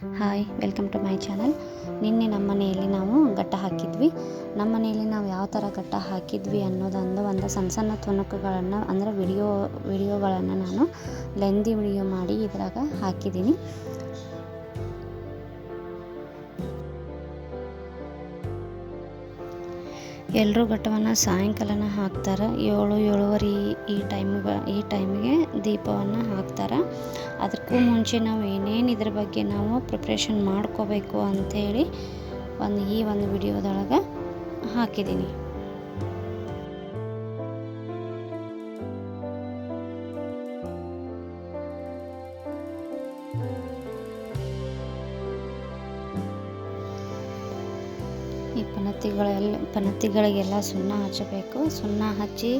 Hi, welcome to my channel. ನಿನ್ನೆ ನಮ್ಮ ಮನೆಯಲ್ಲಿ ನಾವು ಘಟ್ಟ ಹಾಕಿದ್ವಿ. ನಮ್ಮ ಮನೆಯಲ್ಲಿ ನಾವು ಯಾವ ಥರ ಘಟ್ಟ ಹಾಕಿದ್ವಿ ಅನ್ನೋದೊಂದು ಸಣ್ಣ ಸಣ್ಣ ತುಣುಕುಗಳನ್ನು ಅಂದರೆ ವಿಡಿಯೋಗಳನ್ನು ನಾನು ಲೆಂದಿ ವಿಡಿಯೋ ಮಾಡಿ ಇದ್ರಾಗ ಹಾಕಿದ್ದೀನಿ. ಎಲ್ಲರೂ ಘಟ್ಟವನ್ನು ಸಾಯಂಕಾಲನ ಹಾಕ್ತಾರೆ. 7-7:30 ಈ ಟೈಮಿಗೆ ದೀಪವನ್ನು ಹಾಕ್ತಾರೆ. ಅದಕ್ಕೂ ಮುಂಚೆ ನಾವು ಏನೇನು ಇದ್ರ ಬಗ್ಗೆ ನಾವು ಪ್ರಿಪ್ರೇಷನ್ ಮಾಡ್ಕೋಬೇಕು ಅಂಥೇಳಿ ಈ ಒಂದು ವಿಡಿಯೋದೊಳಗೆ ಹಾಕಿದ್ದೀನಿ. ಈ ಪನತಿಗಳಿಗೆಲ್ಲ ಸುಣ್ಣ ಹಚ್ಚಬೇಕು. ಸುಣ್ಣ ಹಚ್ಚಿ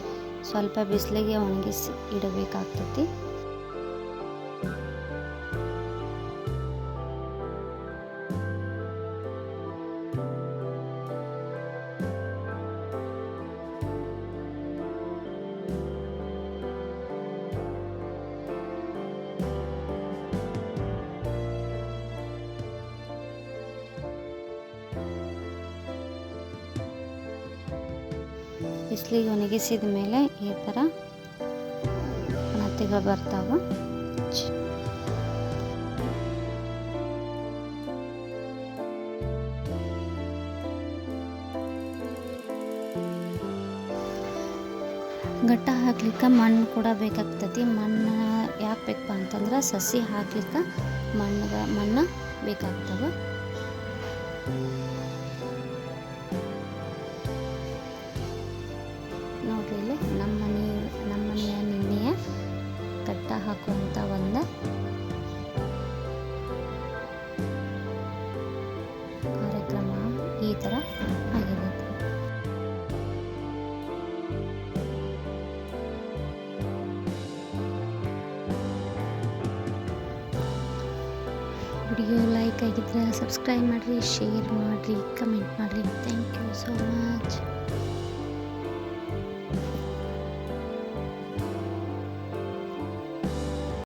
ಸ್ವಲ್ಪ ಬಿಸಿಲಿಗೆ ಒಣಗಿಸಿ ಇಡಬೇಕಾಗ್ತೈತಿ. ಬಿಸಿಲಿಗೆ ಒಣಗಿಸಿದ ಮೇಲೆ ಈ ಥರ ಪನತಿಗಳು ಬರ್ತಾವೆ. ಘಟ್ಟ ಹಾಕ್ಲಿಕ್ಕೆ ಮಣ್ಣು ಕೂಡ ಬೇಕಾಗ್ತೈತಿ. ಮಣ್ಣು ಯಾಕೆ ಬೇಕಪ್ಪ ಅಂತಂದ್ರೆ ಸಸಿ ಹಾಕ್ಲಿಕ್ಕೆ ಮಣ್ಣು ಬೇಕಾಗ್ತವೆ. ನೋಡ್ರಿ, ಇಲ್ಲಿ ನಮ್ಮ ಮನೆಯ ನಿನ್ನೆಯ ಘಟ್ಟ ಹಾಕುವಂಥ ಒಂದು ಕಾರ್ಯಕ್ರಮ ಈ ಥರ ಆಗಿದೆ. ವಿಡಿಯೋ ಲೈಕ್ ಆಗಿದ್ರೆ ಸಬ್ಸ್ಕ್ರೈಬ್ ಮಾಡಿರಿ, ಶೇರ್ ಮಾಡಿರಿ, ಕಮೆಂಟ್ ಮಾಡಿರಿ. Thank you so much.